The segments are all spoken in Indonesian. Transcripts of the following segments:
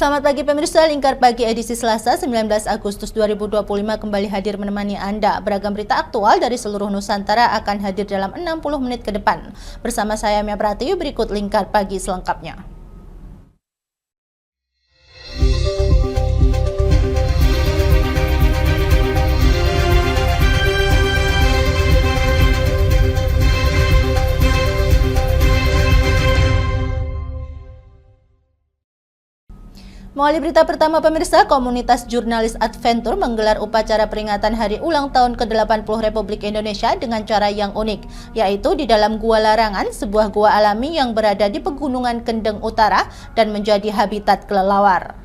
Selamat pagi pemirsa, Lingkar Pagi edisi Selasa 19 Agustus 2025 kembali hadir menemani Anda. Beragam berita aktual dari seluruh Nusantara akan hadir dalam 60 menit ke depan. Bersama saya Mia Pratiwi, berikut Lingkar Pagi selengkapnya. Mengawali berita pertama pemirsa, komunitas jurnalis Adventure menggelar upacara peringatan hari ulang tahun ke-80 Republik Indonesia dengan cara yang unik, yaitu di dalam Gua Larangan, sebuah gua alami yang berada di Pegunungan Kendeng Utara dan menjadi habitat kelelawar.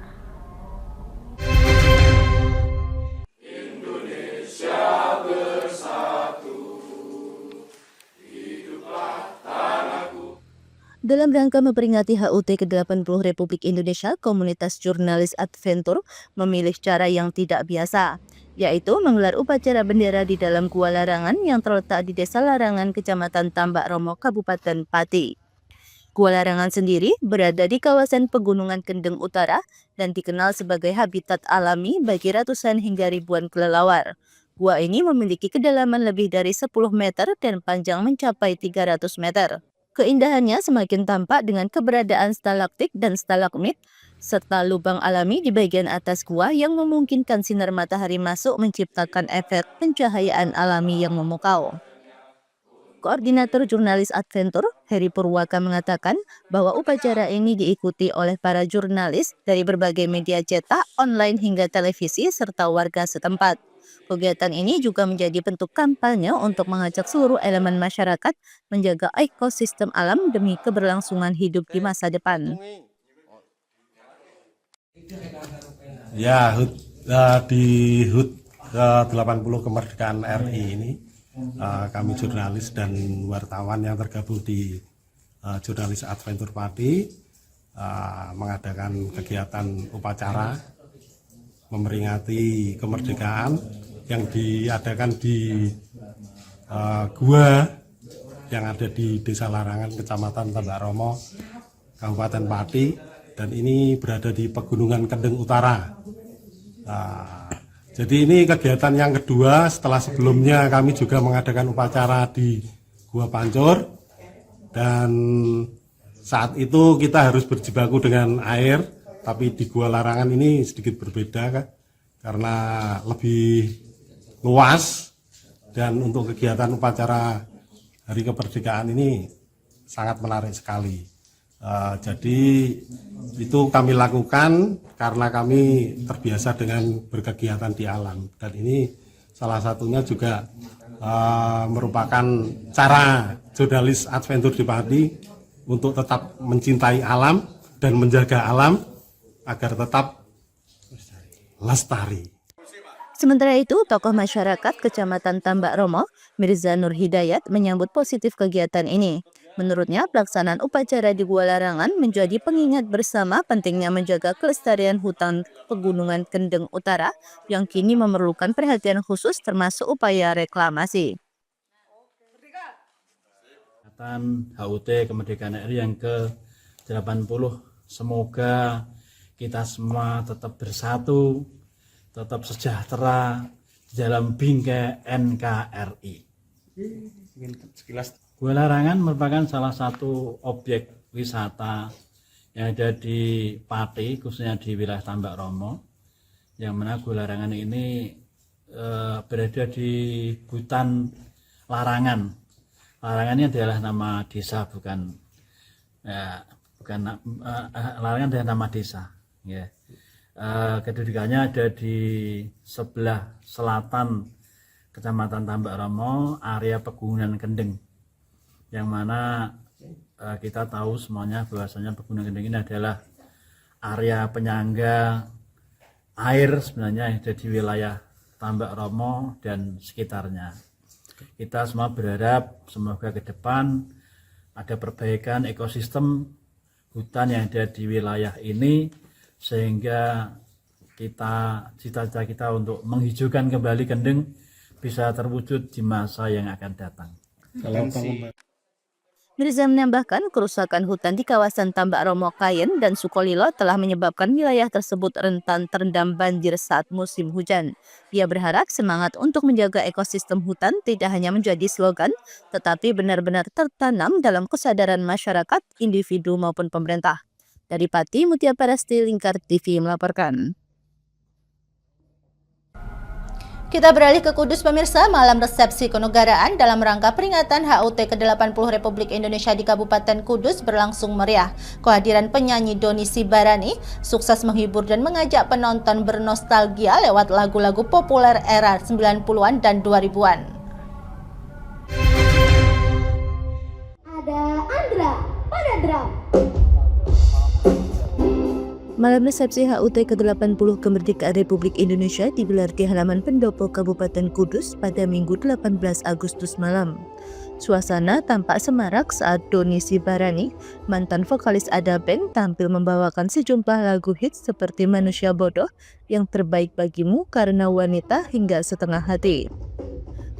Dalam rangka memperingati HUT ke-80 Republik Indonesia, komunitas jurnalis Adventure memilih cara yang tidak biasa, yaitu menggelar upacara bendera di dalam Gua Larangan yang terletak di Desa Larangan, Kecamatan Tambak Romo, Kabupaten Pati. Gua Larangan sendiri berada di kawasan Pegunungan Kendeng Utara dan dikenal sebagai habitat alami bagi ratusan hingga ribuan kelelawar. Gua ini memiliki kedalaman lebih dari 10 meter dan panjang mencapai 300 meter. Keindahannya semakin tampak dengan keberadaan stalaktit dan stalagmit, serta lubang alami di bagian atas gua yang memungkinkan sinar matahari masuk menciptakan efek pencahayaan alami yang memukau. Koordinator jurnalis Adventure, Heri Purwaka, mengatakan bahwa upacara ini diikuti oleh para jurnalis dari berbagai media cetak, online hingga televisi, serta warga setempat. Kegiatan ini juga menjadi bentuk kampanye untuk mengajak seluruh elemen masyarakat menjaga ekosistem alam demi keberlangsungan hidup di masa depan. Ya, di HUT ke-80 kemerdekaan RI ini, kami jurnalis dan wartawan yang tergabung di jurnalis Adventure Pati mengadakan kegiatan upacara memperingati kemerdekaan yang diadakan di gua yang ada di Desa Larangan, Kecamatan Tambak Romo, Kabupaten Pati, dan ini berada di Pegunungan Kendeng Utara. Jadi ini kegiatan yang kedua setelah sebelumnya kami juga mengadakan upacara di Gua Pancur, dan saat itu kita harus berjibaku dengan air, tapi di Gua Larangan ini sedikit berbeda kan, karena lebih luas, dan untuk kegiatan upacara Hari Kemerdekaan ini sangat menarik sekali. Jadi itu kami lakukan karena kami terbiasa dengan berkegiatan di alam, dan ini salah satunya juga merupakan cara jurnalis Adventure di Pati untuk tetap mencintai alam dan menjaga alam agar tetap lestari. Sementara itu, tokoh masyarakat Kecamatan Tambak Romo, Mirza Nur Hidayat, menyambut positif kegiatan ini. Menurutnya, pelaksanaan upacara di Gua Larangan menjadi pengingat bersama pentingnya menjaga kelestarian hutan Pegunungan Kendeng Utara yang kini memerlukan perhatian khusus termasuk upaya reklamasi. HUT Kemerdekaan RI yang ke-80, semoga kita semua tetap bersatu, tetap sejahtera di dalam bingkai NKRI. Gua Larangan merupakan salah satu objek wisata yang ada di Pati, khususnya di wilayah Tambak Romo, yang mana Gua Larangan ini berada di hutan Larangan. Larangan ini adalah nama desa, Larangan adalah nama desa. Ya. Kedudukannya ada di sebelah selatan Kecamatan Tambak Romo, area Pegunungan Kendeng, yang mana kita tahu semuanya bahwasanya Pegunungan Kendeng ini adalah area penyangga air sebenarnya yang ada di wilayah Tambak Romo dan sekitarnya. Kita semua berharap semoga ke depan ada perbaikan ekosistem hutan yang ada di wilayah ini, sehingga cita-cita kita untuk menghijaukan kembali Kendeng bisa terwujud di masa yang akan datang. Mirza menambahkan kerusakan hutan di kawasan Tambak Romo, Kayen, dan Sukolilo telah menyebabkan wilayah tersebut rentan terendam banjir saat musim hujan. Ia berharap semangat untuk menjaga ekosistem hutan tidak hanya menjadi slogan, tetapi benar-benar tertanam dalam kesadaran masyarakat, individu maupun pemerintah. Dari Pati, Mutia Parasti, Lingkar TV melaporkan. Kita beralih ke Kudus pemirsa, malam resepsi kenegaraan dalam rangka peringatan HUT ke-80 Republik Indonesia di Kabupaten Kudus berlangsung meriah. Kehadiran penyanyi Doni Sibarani sukses menghibur dan mengajak penonton bernostalgia lewat lagu-lagu populer era 90-an dan 2000-an. Ada Andra pada drum. Malam resepsi HUT ke-80 Kemerdekaan Republik Indonesia digelar di halaman pendopo Kabupaten Kudus pada Minggu 18 Agustus malam. Suasana tampak semarak saat Doni Sibarani, mantan vokalis Ada Band, tampil membawakan sejumlah lagu hits seperti Manusia Bodoh, Yang Terbaik Bagimu, Karena Wanita, hingga Setengah Hati.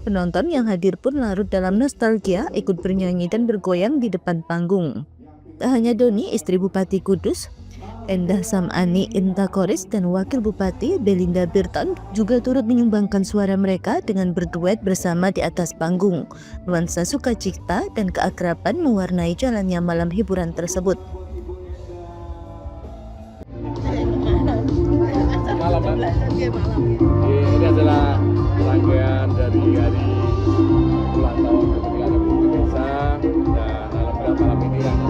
Penonton yang hadir pun larut dalam nostalgia, ikut bernyanyi dan bergoyang di depan panggung. Tak hanya Doni, istri Bupati Kudus, Endah Samani Intakoris, dan Wakil Bupati Belinda Birton juga turut menyumbangkan suara mereka dengan berduet bersama di atas panggung. Nuansa sukacita dan keakraban mewarnai jalannya malam hiburan tersebut. Ini adalah rangkaian dari hari ulang tahun kemerdekaan Republik Indonesia, dan alhamdulillah malam ini yang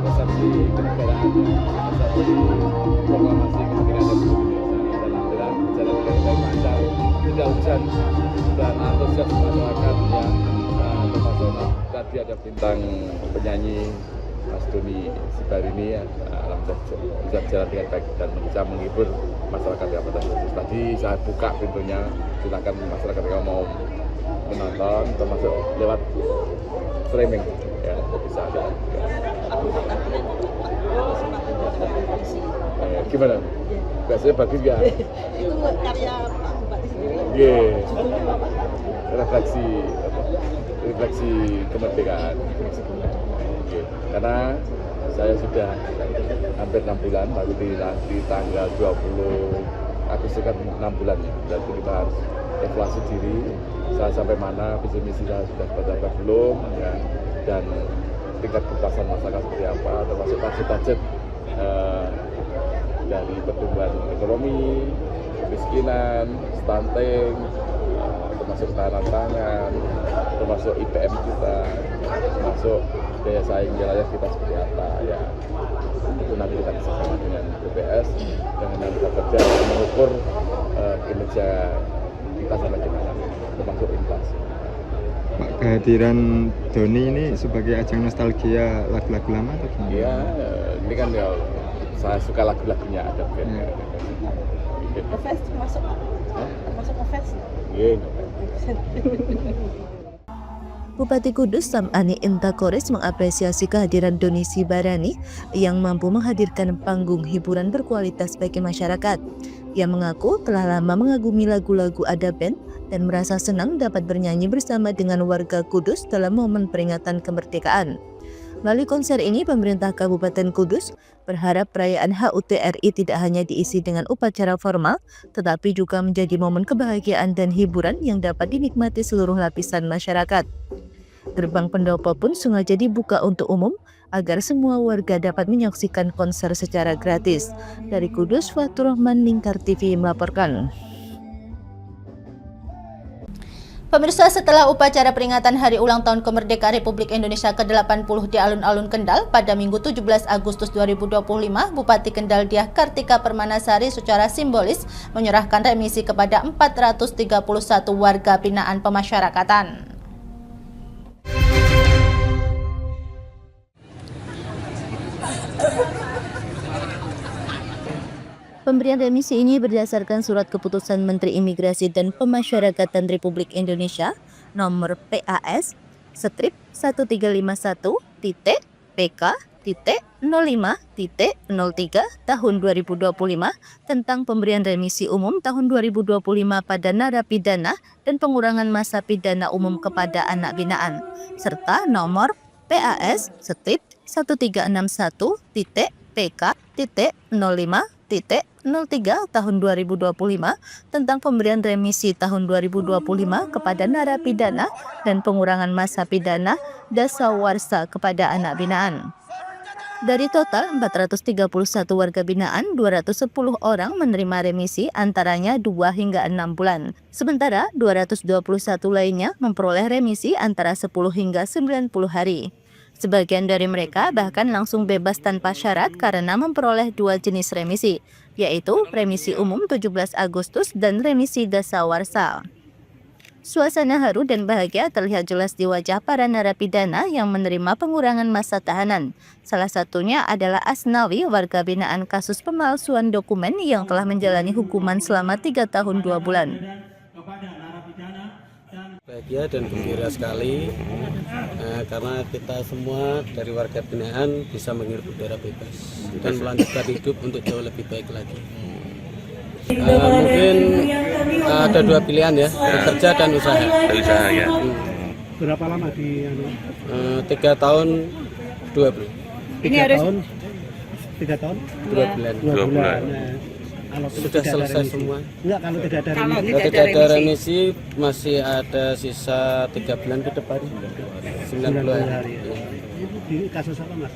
resepsi kenegaraan, resepsi proklamasi kemerdekaan Republik Indonesia, dan alhamdulillah berjalan dengan baik lancar, tidak hujan, dan antusias masyarakat yang termasuk tadi ada bintang penyanyi Mas Doni Sibarani, alhamdulillah bisa berjalan dengan baik dan bisa menghibur masyarakat Kabupaten Kudus. Tadi saya buka pintunya, silakan masyarakat yang mau menonton, termasuk lewat streaming, ya bisa ada. Gimana? Biasanya bagus nggak? Itu karya Pak Bupati sendiri. Iya. Refleksi kemerdekaan. Karena saya sudah hampir 6 bulan, baru di tanggal 20 Agustus kan 6 bulan ya. Berarti kita harus evaluasi diri, saya sampai mana, visi misi saya sudah seperti apa belum, ya, dan tingkat kepuasan masyarakat seperti apa, termasuk budget dari pertumbuhan ekonomi, kemiskinan, stunting, termasuk ketahanan pangan, termasuk IPM kita, termasuk daya saing wilayah kita seperti apa, ya itu nanti kita bisa sama dengan BPS dengan kita kerja mengukur kinerja kita sampai di mana, termasuk inflasi. Pak, kehadiran Doni ini sebagai ajang nostalgia lagu-lagu lama atau gimana? Iya, ini kan ya saya suka lagu-lagunya ada band. Ngefans termasuk Pak? Termasuk ngefans? Iya. Bupati Kudus Samani Intakoris mengapresiasi kehadiran Doni Sibarani yang mampu menghadirkan panggung hiburan berkualitas bagi masyarakat. Ia mengaku telah lama mengagumi lagu-lagu Ada Band dan merasa senang dapat bernyanyi bersama dengan warga Kudus dalam momen peringatan kemerdekaan. Melalui konser ini, pemerintah Kabupaten Kudus berharap perayaan HUT RI tidak hanya diisi dengan upacara formal, tetapi juga menjadi momen kebahagiaan dan hiburan yang dapat dinikmati seluruh lapisan masyarakat. Gerbang pendopo pun sengaja dibuka untuk umum agar semua warga dapat menyaksikan konser secara gratis. Dari Kudus, Fatur Rahman, Lingkar TV melaporkan. Pemirsa, setelah upacara peringatan Hari Ulang Tahun Kemerdekaan Republik Indonesia ke-80 di alun-alun Kendal pada Minggu 17 Agustus 2025, Bupati Kendal Diah Kartika Permanasari secara simbolis menyerahkan remisi kepada 431 warga binaan pemasyarakatan. Pemberian remisi ini berdasarkan surat keputusan Menteri Imigrasi dan Pemasyarakatan Republik Indonesia nomor PAS strip 1351.PK.05.03 tahun 2025 tentang pemberian remisi umum tahun 2025 pada narapidana dan pengurangan masa pidana umum kepada anak binaan, serta nomor PAS Setip 1361.PK.05.03 tahun 2025 tentang pemberian remisi tahun 2025 kepada narapidana dan pengurangan masa pidana dasawarsa kepada anak binaan. Dari total 431 warga binaan, 210 orang menerima remisi antaranya 2 hingga 6 bulan. Sementara 221 lainnya memperoleh remisi antara 10 hingga 90 hari. Sebagian dari mereka bahkan langsung bebas tanpa syarat karena memperoleh 2 jenis remisi, yaitu remisi umum 17 Agustus dan remisi dasawarsa. Suasana haru dan bahagia terlihat jelas di wajah para narapidana yang menerima pengurangan masa tahanan. Salah satunya adalah Asnawi, warga binaan kasus pemalsuan dokumen yang telah menjalani hukuman selama 3 tahun 2 bulan. Bahagia dan gembira sekali karena kita semua dari warga binaan bisa menghirup udara bebas dan melanjutkan hidup untuk jauh lebih baik lagi. Mungkin ada 2 pilihan ya, bekerja dan usaha. Ya. Berapa lama di 3 tahun 2 bulan. 3 tahun 2 bulan. 2 bulan. Kalau Sudah selesai semua. Enggak, kalau tidak ada Kalau Kalau tidak ada remisi masih ada sisa 3 bulan ke depan. 90 hari. Di kasus apa Mas?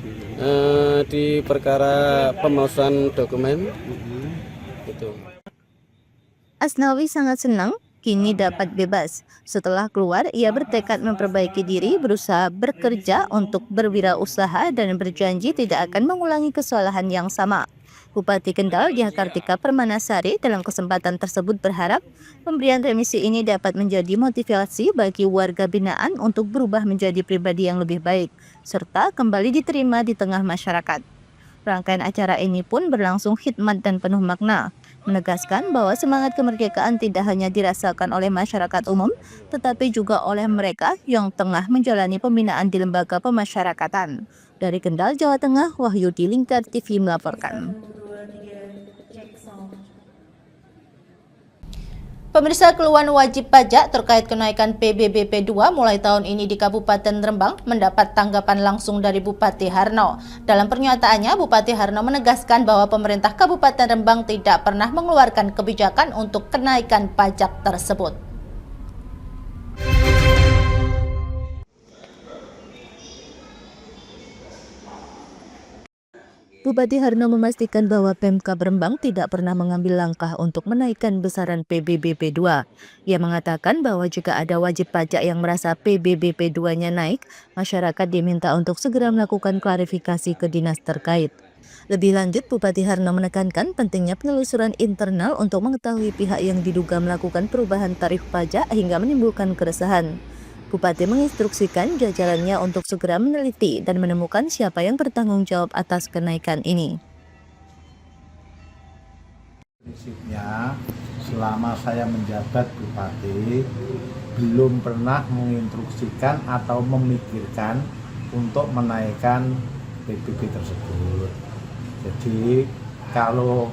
Di perkara pemalsuan dokumen. Itu. Asnawi sangat senang kini dapat bebas. Setelah keluar, ia bertekad memperbaiki diri, berusaha bekerja untuk berwirausaha dan berjanji tidak akan mengulangi kesalahan yang sama. Bupati Kendal Dyah Kartika Permanasari dalam kesempatan tersebut berharap pemberian remisi ini dapat menjadi motivasi bagi warga binaan untuk berubah menjadi pribadi yang lebih baik, serta kembali diterima di tengah masyarakat. Rangkaian acara ini pun berlangsung khidmat dan penuh makna, menegaskan bahwa semangat kemerdekaan tidak hanya dirasakan oleh masyarakat umum, tetapi juga oleh mereka yang tengah menjalani pembinaan di lembaga pemasyarakatan. Dari Kendal, Jawa Tengah, Wahyudi Lingkar TV melaporkan. Pemirsa, keluhan wajib pajak terkait kenaikan PBBP 2 mulai tahun ini di Kabupaten Rembang mendapat tanggapan langsung dari Bupati Harno. Dalam pernyataannya, Bupati Harno menegaskan bahwa pemerintah Kabupaten Rembang tidak pernah mengeluarkan kebijakan untuk kenaikan pajak tersebut. Bupati Harno memastikan bahwa Pemkab Rembang tidak pernah mengambil langkah untuk menaikkan besaran PBBP 2. Ia mengatakan bahwa jika ada wajib pajak yang merasa PBBP 2-nya naik, masyarakat diminta untuk segera melakukan klarifikasi ke dinas terkait. Lebih lanjut, Bupati Harno menekankan pentingnya penelusuran internal untuk mengetahui pihak yang diduga melakukan perubahan tarif pajak hingga menimbulkan keresahan. Bupati menginstruksikan jajarannya untuk segera meneliti dan menemukan siapa yang bertanggung jawab atas kenaikan ini. Prinsipnya, selama saya menjabat Bupati, belum pernah menginstruksikan atau memikirkan untuk menaikkan PBB tersebut. Jadi, kalau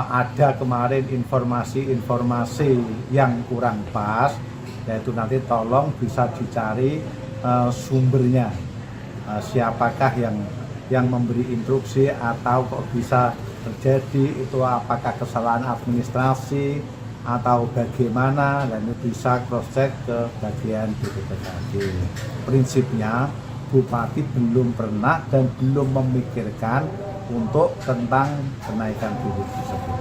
ada kemarin informasi-informasi yang kurang pas, yaitu nanti tolong bisa dicari sumbernya, siapakah yang memberi instruksi atau kok bisa terjadi itu, apakah kesalahan administrasi atau bagaimana, dan itu bisa cross check ke bagian BPKD. Prinsipnya Bupati belum pernah dan belum memikirkan untuk tentang kenaikan PBB tersebut.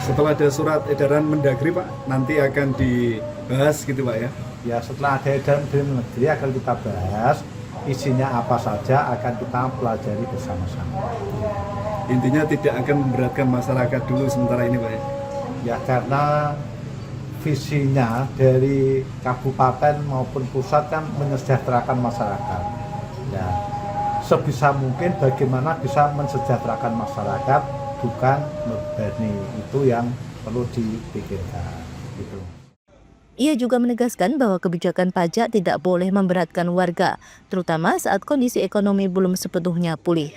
Setelah ada surat edaran Mendagri, Pak, nanti akan dibahas gitu, Pak ya? Ya, setelah ada edaran Mendagri akan kita bahas, isinya apa saja akan kita pelajari bersama-sama. Intinya tidak akan memberatkan masyarakat dulu sementara ini, Pak ya? Ya, karena visinya dari kabupaten maupun pusat kan mensejahterakan masyarakat. Ya, sebisa mungkin bagaimana bisa mensejahterakan masyarakat, bukan membebani, itu yang perlu dipikirkan. Gitu. Ia juga menegaskan bahwa kebijakan pajak tidak boleh memberatkan warga, terutama saat kondisi ekonomi belum sepenuhnya pulih.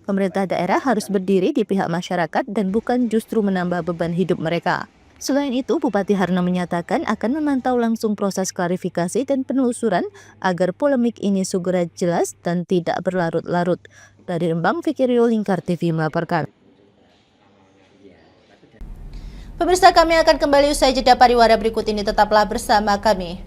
Pemerintah daerah harus berdiri di pihak masyarakat dan bukan justru menambah beban hidup mereka. Selain itu, Bupati Harno menyatakan akan memantau langsung proses klarifikasi dan penelusuran agar polemik ini segera jelas dan tidak berlarut-larut. Dari Rembang, Fikiryo, Lingkar TV melaporkan. Pemirsa, kami akan kembali usai jeda pariwara berikut ini, tetaplah bersama kami.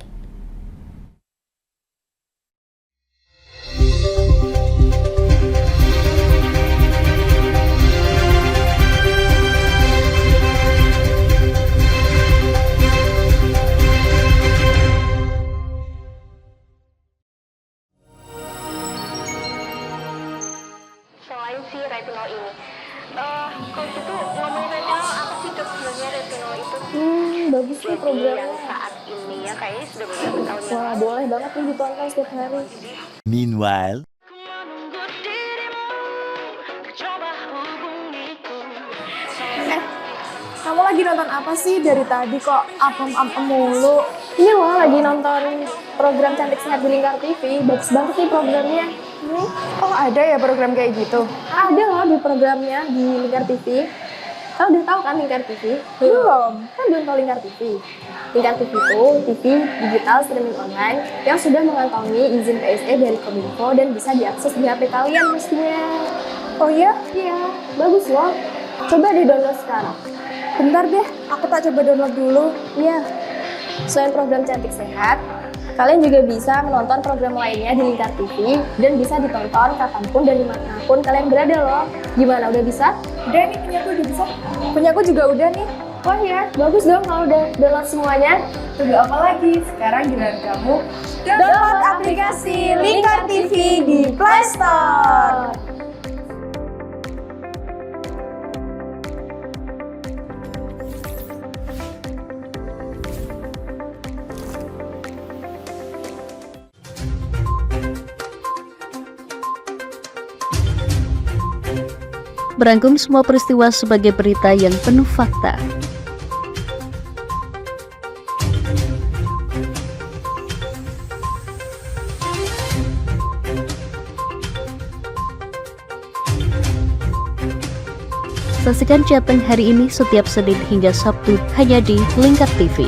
Selain si retinol ini, kalau gitu ngomongin retinol, apa sih dok sebenarnya retinol itu? Bagus sih programnya. Yang saat ini ya kayaknya sudah beberapa tahun yang Wah, lalu. boleh banget nih ditonton setiap hari. Meanwhile, Kamu lagi nonton apa sih dari tadi kok apem-apem mulu? Ini loh lagi nonton program Cantik Sehat di Lingkar TV. Bagus banget nih programnya. Oh, ada ya program kayak gitu? Ada loh di programnya di Lingkar TV. Kau udah tahu kan Lingkar TV? Belum. Kan belum tahu Lingkar TV. Lingkar TV itu TV digital streaming online yang sudah mengantongi izin PSE dari Kominfo dan bisa diakses di HP kalian mestinya. Oh iya? Iya, bagus loh. Coba di-download sekarang. Bentar deh, aku tak coba download dulu. Iya. Selain program Cantik Sehat, kalian juga bisa menonton program lainnya di Lingkar TV dan bisa ditonton kapanpun dan dimanapun kalian berada loh. Gimana, udah bisa? Udah nih, punyaku udah bisa. Punyaku juga udah nih. Wah ya, bagus dong kalau udah download semuanya. Tunggu apa lagi? Sekarang giliran kamu Download aplikasi Lingkar TV di Play Store. Berangkum semua peristiwa sebagai berita yang penuh fakta. Saksikan Jateng hari ini setiap Senin hingga Sabtu hanya di Lingkar TV.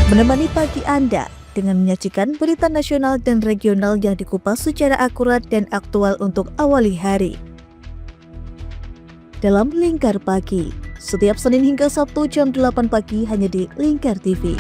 Menemani pagi Anda dengan menyajikan berita nasional dan regional yang dikupas secara akurat dan aktual untuk awali hari. Dalam Lingkar Pagi, setiap Senin hingga Sabtu jam 8 pagi hanya di Lingkar TV.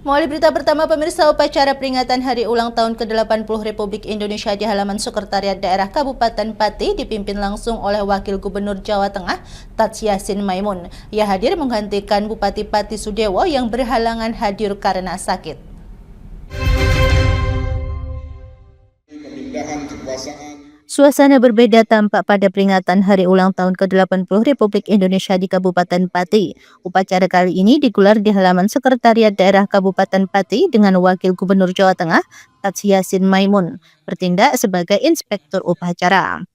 Mulai berita pertama, pemirsa, upacara peringatan Hari Ulang Tahun ke-80 Republik Indonesia di halaman Sekretariat Daerah Kabupaten Pati dipimpin langsung oleh Wakil Gubernur Jawa Tengah, Tats Yassin Maimun. Ia hadir menggantikan Bupati Pati Sudewo yang berhalangan hadir karena sakit. Pemindahan kekuasaan. Suasana berbeda tampak pada peringatan Hari Ulang Tahun ke-80 Republik Indonesia di Kabupaten Pati. Upacara kali ini digelar di halaman Sekretariat Daerah Kabupaten Pati dengan Wakil Gubernur Jawa Tengah, Tats Yassin Maimun, bertindak sebagai inspektur upacara.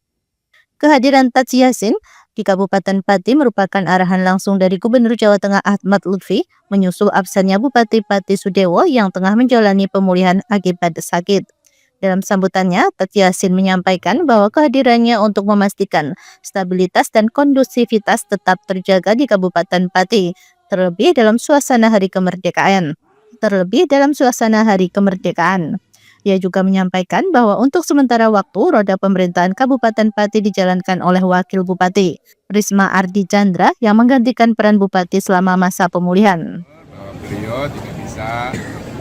Kehadiran Tats Yassin di Kabupaten Pati merupakan arahan langsung dari Gubernur Jawa Tengah Ahmad Lutfi menyusul absennya Bupati Pati Sudewo yang tengah menjalani pemulihan akibat sakit. Dalam sambutannya, Tats Yassin menyampaikan bahwa kehadirannya untuk memastikan stabilitas dan kondusivitas tetap terjaga di Kabupaten Pati, terlebih dalam suasana Hari Kemerdekaan. Ia juga menyampaikan bahwa untuk sementara waktu, roda pemerintahan Kabupaten Pati dijalankan oleh Wakil Bupati, Risma Ardi Chandra, yang menggantikan peran Bupati selama masa pemulihan. Beliau tidak bisa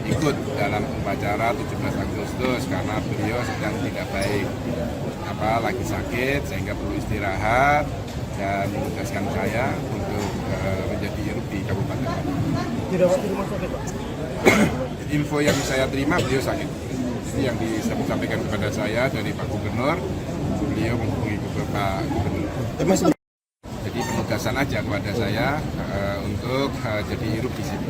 ikut dalam upacara 17 Agustus karena beliau sedang tidak baik, lagi sakit sehingga perlu istirahat, dan menugaskan saya untuk menjadi IRUP di Kabupaten Pati. Info yang saya terima, beliau sakit. Jadi yang disampaikan kepada saya dari Pak Gubernur, beliau menghubungi Pak Gubernur. Jadi penugasan pesan aja kepada saya untuk jadi irup di sini.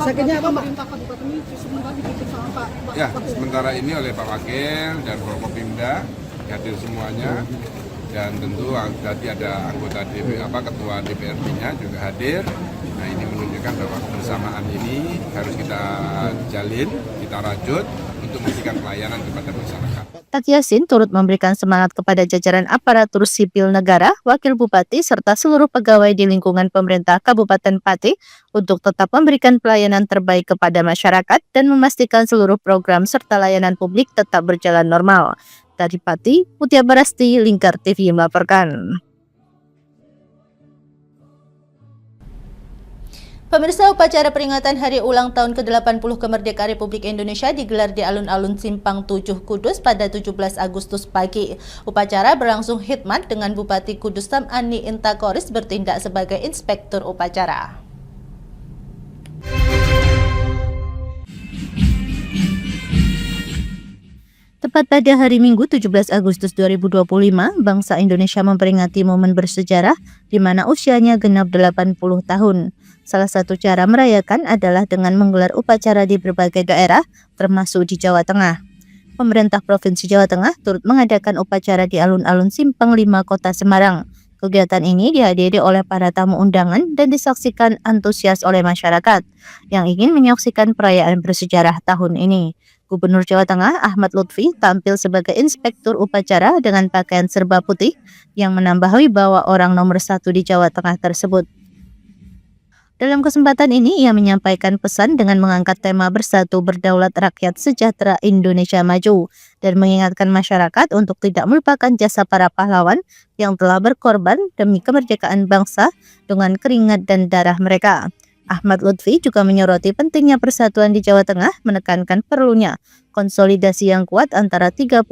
Sakitnya apa, pemerintah kabupaten ini sementara dipimpin sama Pak? Ya, sementara ini oleh Pak Wakil dan Forkopimda hadir semuanya, dan tentu tadi ada anggota ketua DPRD-nya juga hadir. Nah, ini menunjukkan bahwa kebersamaan ini harus kita jalin, kita rajut untuk memberikan pelayanan kepada masyarakat. Tat Yasin turut memberikan semangat kepada jajaran aparatur sipil negara, wakil bupati, serta seluruh pegawai di lingkungan pemerintah Kabupaten Pati untuk tetap memberikan pelayanan terbaik kepada masyarakat dan memastikan seluruh program serta layanan publik tetap berjalan normal. Dari Pati, Mutia Barasti, Lingkar TV melaporkan. Pemirsa, upacara peringatan Hari Ulang Tahun ke-80 Kemerdekaan Republik Indonesia digelar di alun-alun Simpang 7 Kudus pada 17 Agustus pagi. Upacara berlangsung khidmat dengan Bupati Kudus Sam'ani Intakoris bertindak sebagai inspektur upacara. Tepat pada hari Minggu 17 Agustus 2025, bangsa Indonesia memperingati momen bersejarah di mana usianya genap 80 tahun. Salah satu cara merayakan adalah dengan menggelar upacara di berbagai daerah, termasuk di Jawa Tengah. Pemerintah Provinsi Jawa Tengah turut mengadakan upacara di alun-alun Simpang 5 Kota Semarang. Kegiatan ini dihadiri oleh para tamu undangan dan disaksikan antusias oleh masyarakat yang ingin menyaksikan perayaan bersejarah tahun ini. Gubernur Jawa Tengah Ahmad Lutfi tampil sebagai inspektur upacara dengan pakaian serba putih yang menambah wibawa orang nomor 1 di Jawa Tengah tersebut. Dalam kesempatan ini, ia menyampaikan pesan dengan mengangkat tema Bersatu Berdaulat Rakyat Sejahtera Indonesia Maju dan mengingatkan masyarakat untuk tidak melupakan jasa para pahlawan yang telah berkorban demi kemerdekaan bangsa dengan keringat dan darah mereka. Ahmad Lutfi juga menyoroti pentingnya persatuan di Jawa Tengah, menekankan perlunya konsolidasi yang kuat antara 35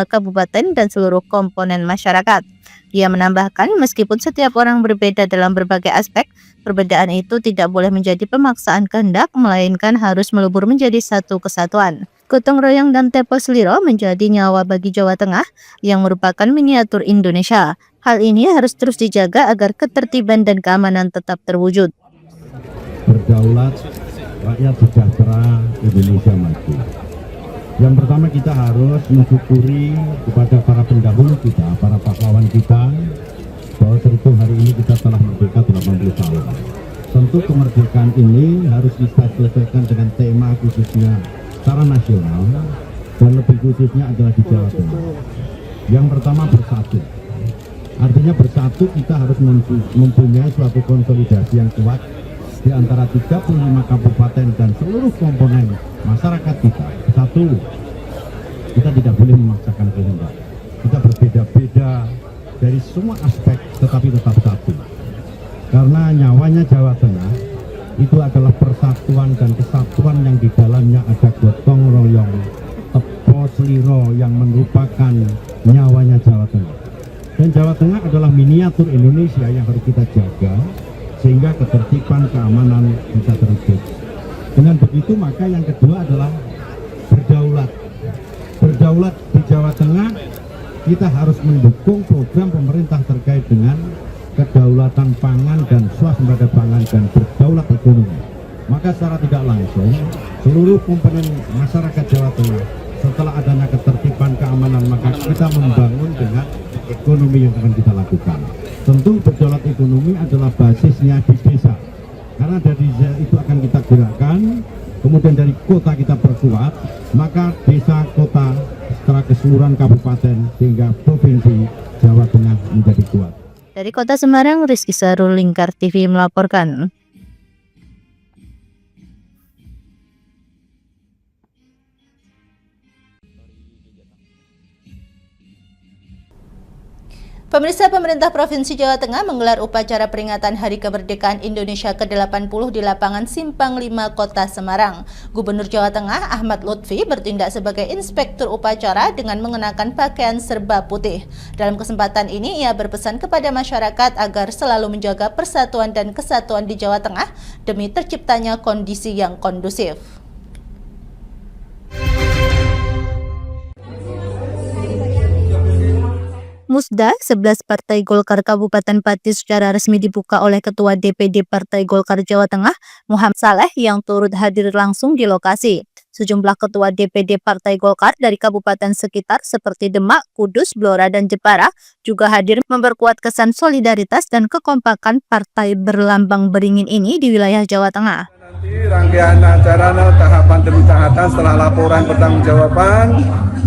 kabupaten dan seluruh komponen masyarakat. Ia menambahkan, meskipun setiap orang berbeda dalam berbagai aspek, perbedaan itu tidak boleh menjadi pemaksaan kehendak, melainkan harus melebur menjadi satu kesatuan. Gotong royong dan tempo seliro menjadi nyawa bagi Jawa Tengah yang merupakan miniatur Indonesia. Hal ini harus terus dijaga agar ketertiban dan keamanan tetap terwujud. Berdaulat, rakyat sejahtera, Indonesia maju. Yang pertama, kita harus mensyukuri kepada para pendahulu kita, para pahlawan kita, bahwa tentu hari ini kita telah merdeka 80 tahun. Tentu kemerdekaan ini harus kita selesaikan dengan tema khususnya secara nasional, dan lebih khususnya adalah di Jawa Tengah. Yang pertama, bersatu. Artinya bersatu, kita harus mempunyai suatu konsolidasi yang kuat di antara 35 kabupaten dan seluruh komponen masyarakat kita. Satu, kita tidak boleh memaksakan kehendak. Kita berbeda-beda dari semua aspek, tetapi tetap satu. Karena nyawanya Jawa Tengah itu adalah persatuan dan kesatuan yang di dalamnya ada gotong royong, tepo seliro yang merupakan nyawanya Jawa Tengah. Dan Jawa Tengah adalah miniatur Indonesia yang harus kita jaga, sehingga ketertiban keamanan bisa terwujud. Dengan begitu, maka yang kedua adalah berdaulat. Berdaulat di Jawa Tengah, kita harus mendukung program pemerintah terkait dengan kedaulatan pangan dan swasembada pangan dan berdaulat ekonomi. Maka secara tidak langsung, seluruh komponen masyarakat Jawa Tengah, setelah adanya ketertiban keamanan, maka kita membangun dengan ekonomi yang akan kita lakukan. Tentu berdaulat ekonomi adalah basisnya di desa, karena dari desa itu akan kita gerakkan, kemudian dari kota kita perkuat, maka desa, kota, secara keseluruhan kabupaten hingga provinsi Jawa Tengah menjadi kuat. Dari Kota Semarang, Rizky Sarul, Lingkar TV melaporkan. Pemirsa, pemerintah Provinsi Jawa Tengah menggelar upacara peringatan Hari Kemerdekaan Indonesia ke-80 di lapangan Simpang 5 Kota Semarang. Gubernur Jawa Tengah Ahmad Lutfi bertindak sebagai inspektur upacara dengan mengenakan pakaian serba putih. Dalam kesempatan ini, ia berpesan kepada masyarakat agar selalu menjaga persatuan dan kesatuan di Jawa Tengah demi terciptanya kondisi yang kondusif. Musda 11 Partai Golkar Kabupaten Pati secara resmi dibuka oleh Ketua DPD Partai Golkar Jawa Tengah, Muhammad Saleh, yang turut hadir langsung di lokasi. Sejumlah ketua DPD Partai Golkar dari kabupaten sekitar seperti Demak, Kudus, Blora, dan Jepara juga hadir memperkuat kesan solidaritas dan kekompakan partai berlambang beringin ini di wilayah Jawa Tengah. Rangkaian acara tahapan demi tahapan setelah laporan pertanggungjawaban,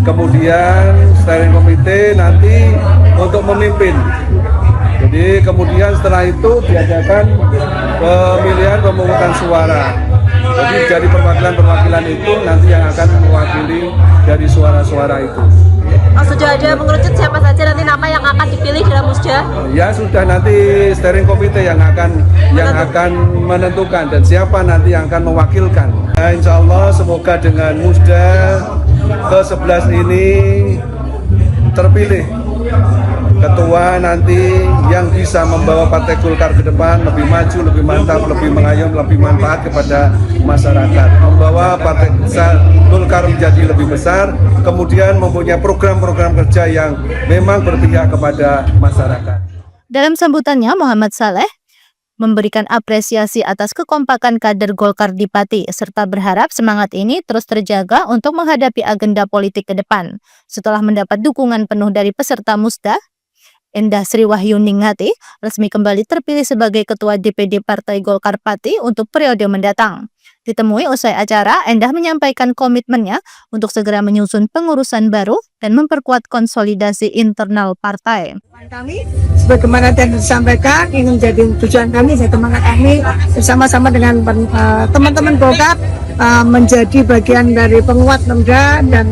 kemudian steering komite nanti untuk memimpin. Jadi kemudian setelah itu diadakan pemilihan pemungutan suara. Jadi dari perwakilan-perwakilan itu nanti yang akan mewakili dari suara-suara itu. Sudah ada mengerucut siapa saja nanti nama yang akan dipilih dalam Musda? Ya sudah, nanti steering komite yang akan menentukan dan siapa nanti yang akan mewakilkan. Nah, insya Allah semoga dengan Musda ke-11 ini terpilih ketua nanti yang bisa membawa Partai Golkar ke depan lebih maju, lebih mantap, lebih mengayom, lebih manfaat kepada masyarakat. Membawa Partai Golkar menjadi lebih besar, kemudian mempunyai program-program kerja yang memang berpihak kepada masyarakat. Dalam sambutannya, Muhammad Saleh memberikan apresiasi atas kekompakan kader Golkar di Pati, serta berharap semangat ini terus terjaga untuk menghadapi agenda politik ke depan. Setelah mendapat dukungan penuh dari peserta Musda, Endah Sri Wahyuningati resmi kembali terpilih sebagai Ketua DPD Partai Golkar Pati untuk periode mendatang. Ditemui usai acara, Endah menyampaikan komitmennya untuk segera menyusun pengurusan baru dan memperkuat konsolidasi internal partai. Kami, sebagaimana tadi disampaikan, ini menjadi tujuan kami, semangat kami bersama-sama dengan teman-teman Golkar menjadi bagian dari penguat Pemda dan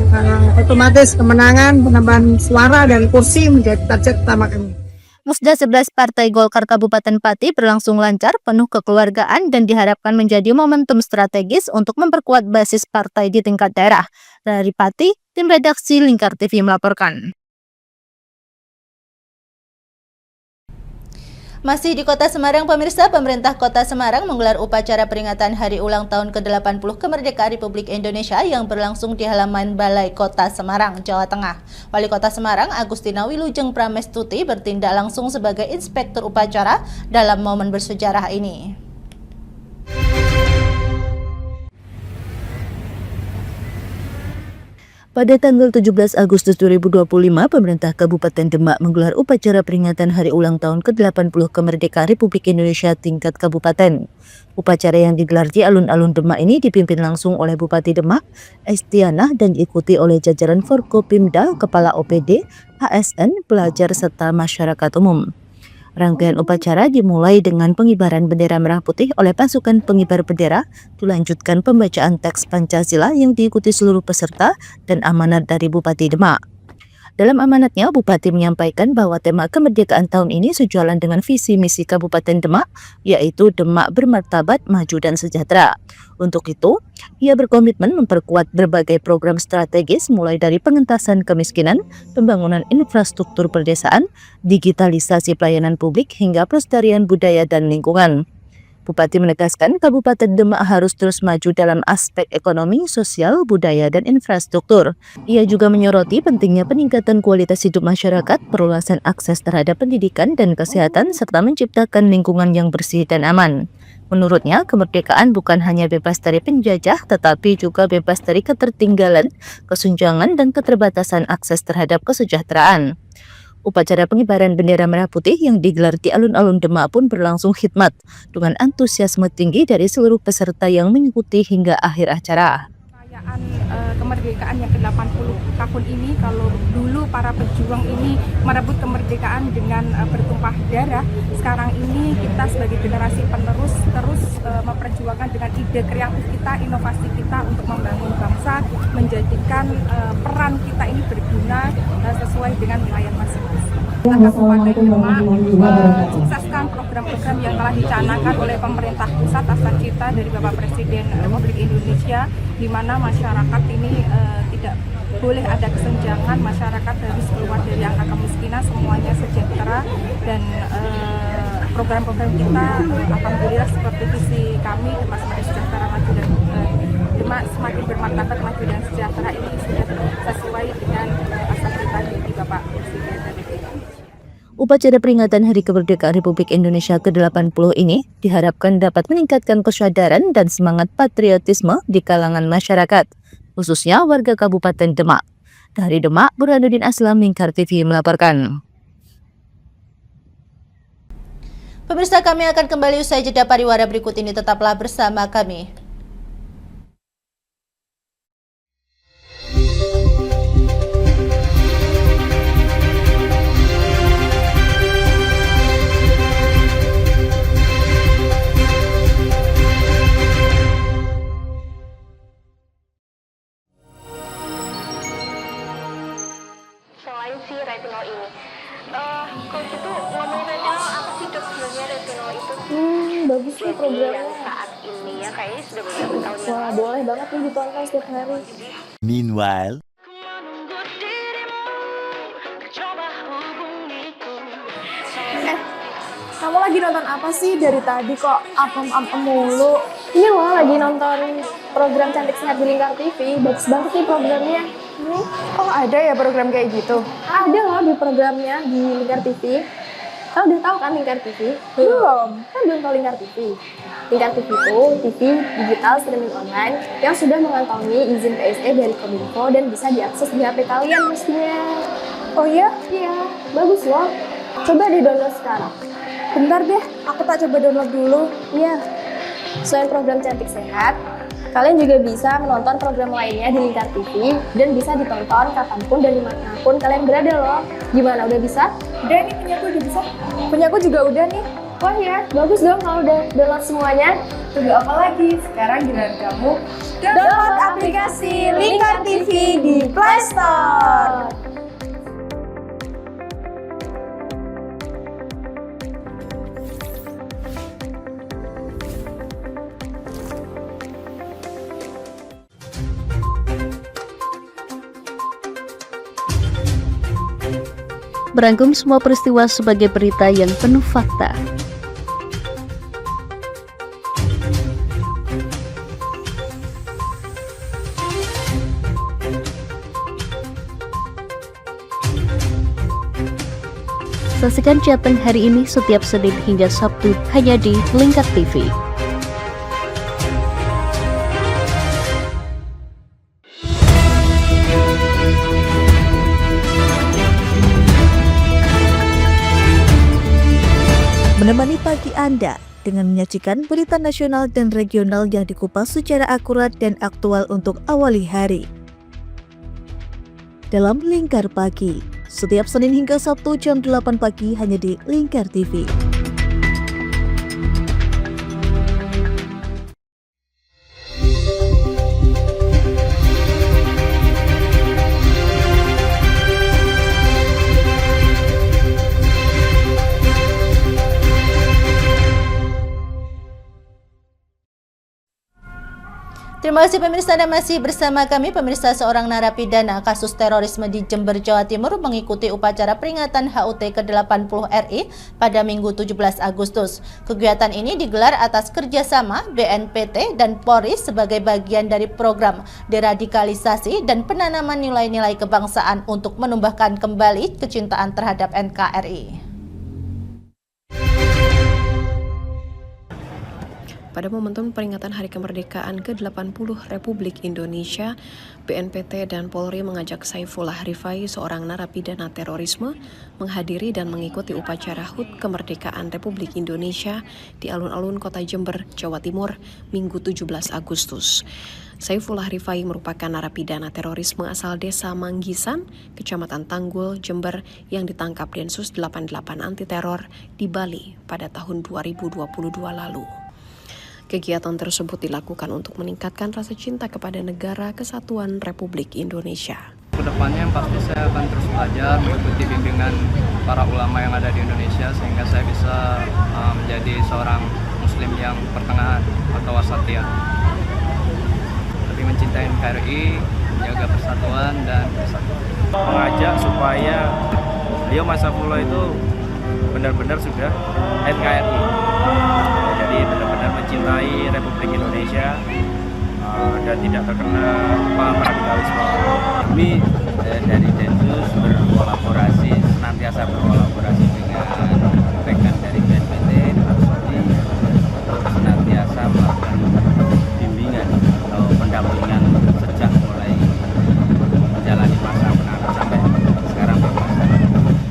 otomatis kemenangan, penambahan suara dan kursi menjadi target utama kami. Musda 11 Partai Golkar Kabupaten Pati berlangsung lancar, penuh kekeluargaan, dan diharapkan menjadi momentum strategis untuk memperkuat basis partai di tingkat daerah. Dari Pati, tim redaksi Lingkar TV melaporkan. Masih di Kota Semarang, pemirsa, pemerintah Kota Semarang menggelar upacara peringatan Hari Ulang Tahun ke-80 Kemerdekaan Republik Indonesia yang berlangsung di halaman Balai Kota Semarang, Jawa Tengah. Wali Kota Semarang, Agustina Wilujeng Pramestuti, bertindak langsung sebagai inspektur upacara dalam momen bersejarah ini. Pada tanggal 17 Agustus 2025, pemerintah Kabupaten Demak menggelar upacara peringatan Hari Ulang Tahun ke-80 Kemerdekaan Republik Indonesia tingkat kabupaten. Upacara yang digelar di alun-alun Demak ini dipimpin langsung oleh Bupati Demak, Estianah, dan diikuti oleh jajaran Forkopimda, Kepala OPD, ASN, pelajar, serta masyarakat umum. Rangkaian upacara dimulai dengan pengibaran bendera merah putih oleh pasukan pengibar bendera, dilanjutkan pembacaan teks Pancasila yang diikuti seluruh peserta dan amanat dari Bupati Demak. Dalam amanatnya, Bupati menyampaikan bahwa tema kemerdekaan tahun ini sejalan dengan visi misi Kabupaten Demak, yaitu Demak bermartabat, maju, dan sejahtera. Untuk itu, ia berkomitmen memperkuat berbagai program strategis mulai dari pengentasan kemiskinan, pembangunan infrastruktur perdesaan, digitalisasi pelayanan publik, hingga pelestarian budaya dan lingkungan. Bupati menegaskan Kabupaten Demak harus terus maju dalam aspek ekonomi, sosial, budaya, dan infrastruktur. Ia juga menyoroti pentingnya peningkatan kualitas hidup masyarakat, perluasan akses terhadap pendidikan dan kesehatan, serta menciptakan lingkungan yang bersih dan aman. Menurutnya, kemerdekaan bukan hanya bebas dari penjajah, tetapi juga bebas dari ketertinggalan, kesenjangan, dan keterbatasan akses terhadap kesejahteraan. Upacara pengibaran bendera merah putih yang digelar di alun-alun Demak pun berlangsung khidmat dengan antusiasme tinggi dari seluruh peserta yang mengikuti hingga akhir acara. Perayaan kemerdekaan yang ke-80 tahun ini, kalau dulu para pejuang ini merebut kemerdekaan dengan bertumpah darah, sekarang ini kita sebagai generasi penerus terus memperjuangkan dengan ide kreatif kita, inovasi kita untuk membangun bangsa, menjadikan peran kita ini berguna sesuai dengan wilayah masing-masing. Kabupaten Demak sukseskan program-program yang telah dicanangkan oleh pemerintah pusat atas cita dari Bapak Presiden Republik Indonesia, di mana masyarakat ini tidak boleh ada kesenjangan, masyarakat harus keluar dari angka kemiskinan, semuanya sejahtera, dan program-program kita alhamdulillah seperti visi kami, Demak Sejahtera Maju dan Demak semakin bermartabat, maju dan sejahtera ini sudah sesuai dengan asa kita dari Bapak Presiden Republik Indonesia. Upacara peringatan Hari Kemerdekaan Republik Indonesia ke-80 ini diharapkan dapat meningkatkan kesadaran dan semangat patriotisme di kalangan masyarakat, khususnya warga Kabupaten Demak. Dari Demak, Burhanuddin Aslam, Lingkar TV melaporkan. Pemirsa, kami akan kembali usai jeda pariwara berikut ini, tetaplah bersama kami. Selain si retinol ini, kalau gitu ngomongin retinol, apa sih dok sebenarnya retinol itu? Bagus nih programnya. Yang saat ini ya kayaknya sudah beberapa tahun yang Wah, lalu. boleh banget nih ditonton setiap hari. Meanwhile, Kamu lagi nonton apa sih dari tadi kok apem-apem mulu? Ini loh lagi nonton program Cantik Sehat di Lingkar TV. Bagus banget nih programnya. Oh ada ya program kayak gitu? Ada loh di programnya di Lingkar TV. Kamu udah tahu kan Lingkar TV? Belum. Kan belum tahu Lingkar TV. Lingkar TV itu TV digital streaming online yang sudah mengantongi izin PSE dari Kominfo dan bisa diakses di HP kalian mestinya. Oh iya? Iya, bagus loh. Coba di-download sekarang. Bentar deh, aku tak coba download dulu. Iya. Selain program Cantik Sehat, kalian juga bisa menonton program lainnya di Lingkar TV dan bisa ditonton kapanpun dan dimanapun kalian berada loh. Gimana, udah bisa? Udah nih, punyaku udah bisa. Punyaku juga udah nih. Oh iya, bagus dong kalau udah download semuanya. Tunggu apa lagi? Sekarang giliran kamu download aplikasi Lingkar TV di Play Store. Merangkum semua peristiwa sebagai berita yang penuh fakta. Saksikan Jateng hari ini setiap Senin hingga Sabtu hanya di Lingkar TV. Menemani pagi Anda dengan menyajikan berita nasional dan regional yang dikupas secara akurat dan aktual untuk awali hari. Dalam Lingkar Pagi, setiap Senin hingga Sabtu jam 8 pagi hanya di Lingkar TV. Terima kasih pemirsa, Anda masih bersama kami. Pemirsa, seorang narapidana kasus terorisme di Jember, Jawa Timur mengikuti upacara peringatan HUT ke-80 RI pada Minggu 17 Agustus. Kegiatan ini digelar atas kerjasama BNPT dan Polri sebagai bagian dari program deradikalisasi dan penanaman nilai-nilai kebangsaan untuk menumbuhkan kembali kecintaan terhadap NKRI. Pada momentum peringatan Hari Kemerdekaan ke-80 Republik Indonesia, BNPT dan Polri mengajak Saifullah Rifai, seorang narapidana terorisme, menghadiri dan mengikuti upacara HUT Kemerdekaan Republik Indonesia di alun-alun Kota Jember, Jawa Timur, Minggu 17 Agustus. Saifullah Rifai merupakan narapidana terorisme asal desa Manggisan, Kecamatan Tanggul, Jember, yang ditangkap Densus 88 Anti Teror di Bali pada tahun 2022 lalu. Kegiatan tersebut dilakukan untuk meningkatkan rasa cinta kepada negara kesatuan Republik Indonesia. Kedepannya pasti saya akan terus belajar, mengikuti bimbingan para ulama yang ada di Indonesia sehingga saya bisa menjadi seorang muslim yang pertengahan atau wasatiyah. Lebih mencintai NKRI, menjaga persatuan dan kesatuan. Mengajak supaya beliau Mas Saifullah itu benar-benar sudah NKRI. Jadi benar-benar mencintai Republik Indonesia, dan tidak terkena paham radikalisme. Kami dari Densus senantiasa berkolaborasi dengan rekan dari BNPT senantiasa melakukan bimbingan atau pendampingan sejak mulai menjalani masa penahanan sampai sekarang bebas.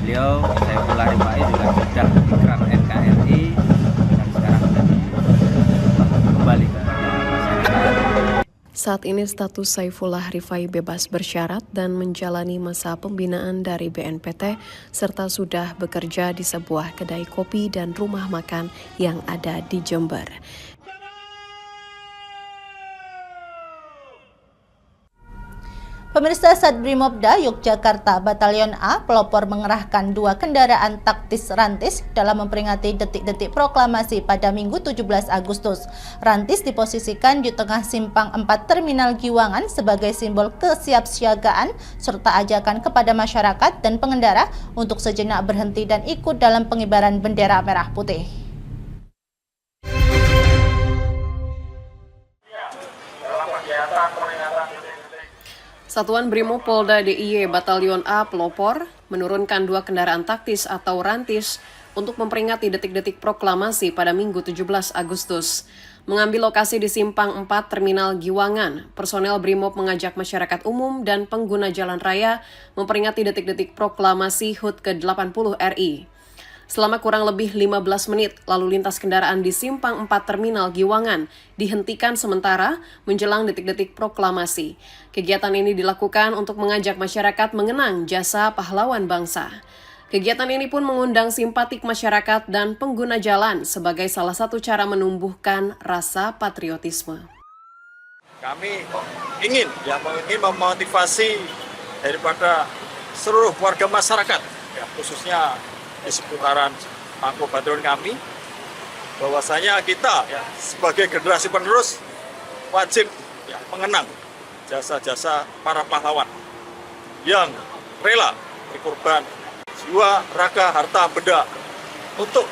Beliau Saifullah Rifai juga sudah ikrar NKRI dan sekarang sudah kembali ke masyarakat. Saat ini status Saifullah Rifai bebas bersyarat dan menjalani masa pembinaan dari BNPT serta sudah bekerja di sebuah kedai kopi dan rumah makan yang ada di Jember. Pemirsa, Satbrimobda Yogyakarta Batalion A pelopor mengerahkan 2 kendaraan taktis rantis dalam memperingati detik-detik proklamasi pada Minggu 17 Agustus. Rantis diposisikan di tengah simpang 4 Terminal Giwangan sebagai simbol kesiapsiagaan serta ajakan kepada masyarakat dan pengendara untuk sejenak berhenti dan ikut dalam pengibaran bendera merah putih. Satuan Brimob Polda DIY Batalion A pelopor menurunkan 2 kendaraan taktis atau rantis untuk memperingati detik-detik proklamasi pada Minggu 17 Agustus. Mengambil lokasi di Simpang 4 Terminal Giwangan, personel Brimob mengajak masyarakat umum dan pengguna jalan raya memperingati detik-detik proklamasi HUT ke-80 RI. Selama kurang lebih 15 menit, lalu lintas kendaraan di Simpang 4 Terminal Giwangan dihentikan sementara menjelang detik-detik proklamasi. Kegiatan ini dilakukan untuk mengajak masyarakat mengenang jasa pahlawan bangsa. Kegiatan ini pun mengundang simpatik masyarakat dan pengguna jalan sebagai salah satu cara menumbuhkan rasa patriotisme. Kami ingin memotivasi daripada seluruh warga masyarakat, ya, khususnya di seputaran Pangko Batalion kami, bahwasanya kita ya, sebagai generasi penerus wajib ya, mengenang jasa-jasa para pahlawan yang rela berkorban jiwa, raga, harta, benda untuk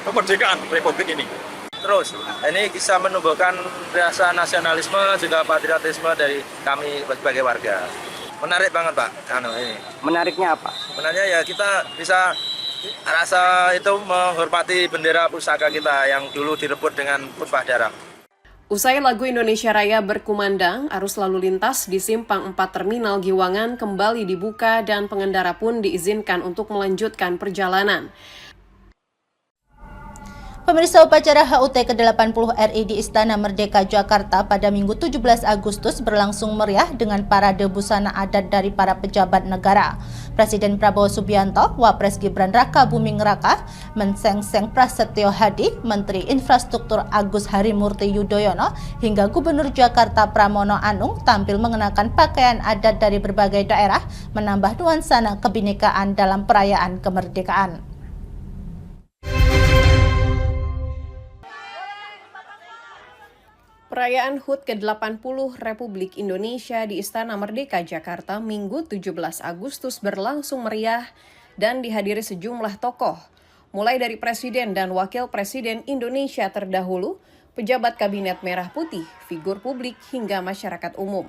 kemerdekaan Republik ini. Terus, ini bisa menumbuhkan rasa nasionalisme juga patriotisme dari kami sebagai warga. Menarik banget Pak. Ini. Menariknya apa? Menariknya ya kita bisa rasa itu menghormati bendera pusaka kita yang dulu direbut dengan tumpah darah. Usai lagu Indonesia Raya berkumandang, arus lalu lintas di Simpang 4 Terminal Giwangan kembali dibuka dan pengendara pun diizinkan untuk melanjutkan perjalanan. Pemirsa, upacara HUT ke-80 RI di Istana Merdeka Jakarta pada Minggu 17 Agustus berlangsung meriah dengan parade busana adat dari para pejabat negara. Presiden Prabowo Subianto, Wapres Gibran Rakabuming Raka, Mensengseng Prasetyo Hadi, Menteri Infrastruktur Agus Harimurti Yudhoyono, hingga Gubernur Jakarta Pramono Anung tampil mengenakan pakaian adat dari berbagai daerah, menambah nuansa kebinekaan dalam perayaan kemerdekaan. Perayaan HUT ke-80 Republik Indonesia di Istana Merdeka Jakarta Minggu 17 Agustus berlangsung meriah dan dihadiri sejumlah tokoh, mulai dari Presiden dan Wakil Presiden Indonesia terdahulu, pejabat Kabinet Merah Putih, figur publik hingga masyarakat umum.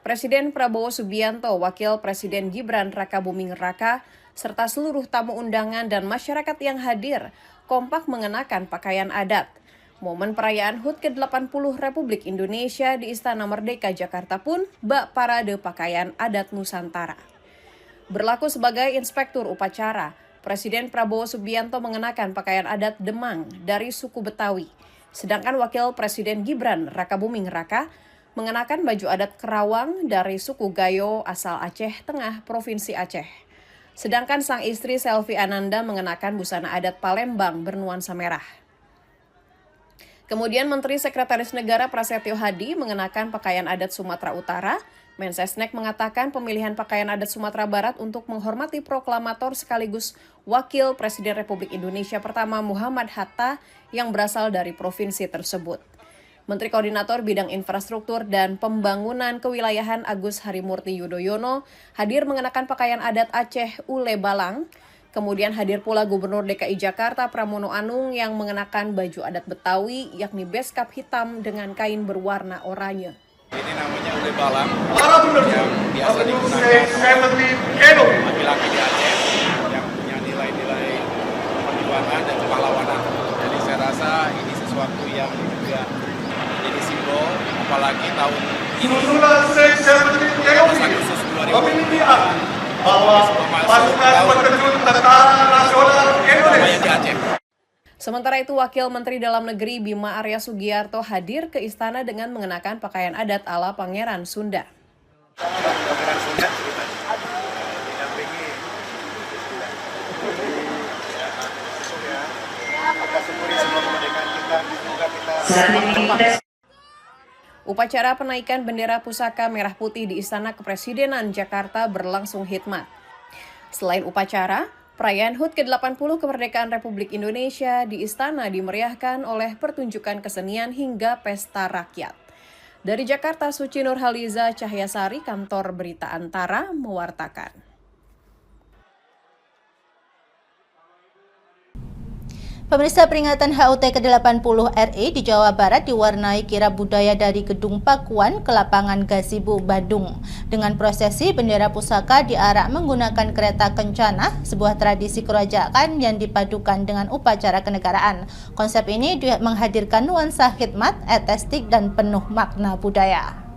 Presiden Prabowo Subianto, Wakil Presiden Gibran Rakabuming Raka, serta seluruh tamu undangan dan masyarakat yang hadir kompak mengenakan pakaian adat. Momen perayaan HUT ke-80 Republik Indonesia di Istana Merdeka Jakarta pun bak parade pakaian adat Nusantara. Berlaku sebagai inspektur upacara, Presiden Prabowo Subianto mengenakan pakaian adat Demang dari suku Betawi, sedangkan Wakil Presiden Gibran Rakabuming Raka mengenakan baju adat Kerawang dari suku Gayo asal Aceh Tengah, Provinsi Aceh. Sedangkan sang istri Selvi Ananda mengenakan busana adat Palembang bernuansa merah. Kemudian Menteri Sekretaris Negara Prasetyo Hadi mengenakan pakaian adat Sumatera Utara. Mensesnek mengatakan pemilihan pakaian adat Sumatera Barat untuk menghormati proklamator sekaligus Wakil Presiden Republik Indonesia pertama Muhammad Hatta yang berasal dari provinsi tersebut. Menteri Koordinator Bidang Infrastruktur dan Pembangunan Kewilayahan Agus Harimurti Yudhoyono hadir mengenakan pakaian adat Aceh Ule Balang. kemudian hadir pula Gubernur DKI Jakarta Pramono Anung yang mengenakan baju adat Betawi yakni beskap hitam dengan kain berwarna oranye. Ini namanya ude balang yang biasa digunakan laki-laki di Aceh yang punya nilai-nilai perjuangan dan kepahlawanan. Jadi saya rasa ini sesuatu yang juga menjadi simbol, apalagi tahun ini 15 Agustus 2024 bahwa pasukan peterjun tentara nasional Indonesia di Aceh. Sementara itu, Wakil Menteri Dalam Negeri Bima Arya Sugiarto hadir ke istana dengan mengenakan pakaian adat ala Pangeran Sunda. Pangeran Sunda didampingi kita syukuri semua kemerdekaan kita, semoga kita. Upacara penaikan bendera pusaka merah putih di Istana Kepresidenan Jakarta berlangsung hikmat. Selain upacara, perayaan HUT ke-80 Kemerdekaan Republik Indonesia di Istana dimeriahkan oleh pertunjukan kesenian hingga pesta rakyat. Dari Jakarta, Suci Nurhaliza Cahyasari, Kantor Berita Antara, mewartakan. Pemirsa, peringatan HUT ke-80 RI di Jawa Barat diwarnai kirab budaya dari Gedung Pakuan ke lapangan Gazebo Bandung. Dengan prosesi bendera pusaka diarak menggunakan kereta kencana, sebuah tradisi kerajaan yang dipadukan dengan upacara kenegaraan. Konsep ini menghadirkan nuansa khidmat, estetik, dan penuh makna budaya.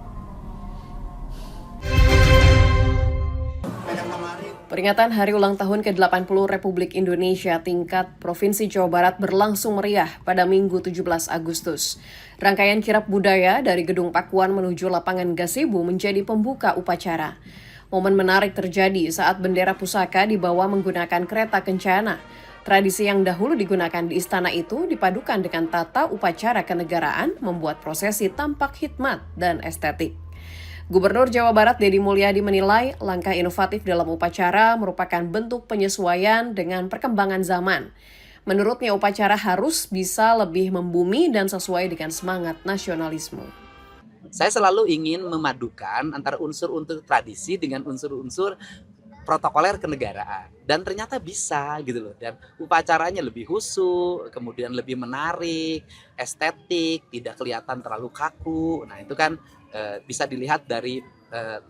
Peringatan Hari Ulang Tahun ke-80 Republik Indonesia tingkat Provinsi Jawa Barat berlangsung meriah pada Minggu 17 Agustus. Rangkaian kirab budaya dari Gedung Pakuan menuju lapangan Gazebo menjadi pembuka upacara. Momen menarik terjadi saat bendera pusaka dibawa menggunakan kereta kencana. Tradisi yang dahulu digunakan di istana itu dipadukan dengan tata upacara kenegaraan, membuat prosesi tampak hikmat dan estetik. Gubernur Jawa Barat Deddy Mulyadi menilai langkah inovatif dalam upacara merupakan bentuk penyesuaian dengan perkembangan zaman. Menurutnya upacara harus bisa lebih membumi dan sesuai dengan semangat nasionalisme. Saya selalu ingin memadukan antara unsur-unsur tradisi dengan unsur-unsur protokoler kenegaraan. Dan ternyata bisa gitu loh. Dan upacaranya lebih khusyuk, kemudian lebih menarik, estetik, tidak kelihatan terlalu kaku. Nah itu kan bisa dilihat dari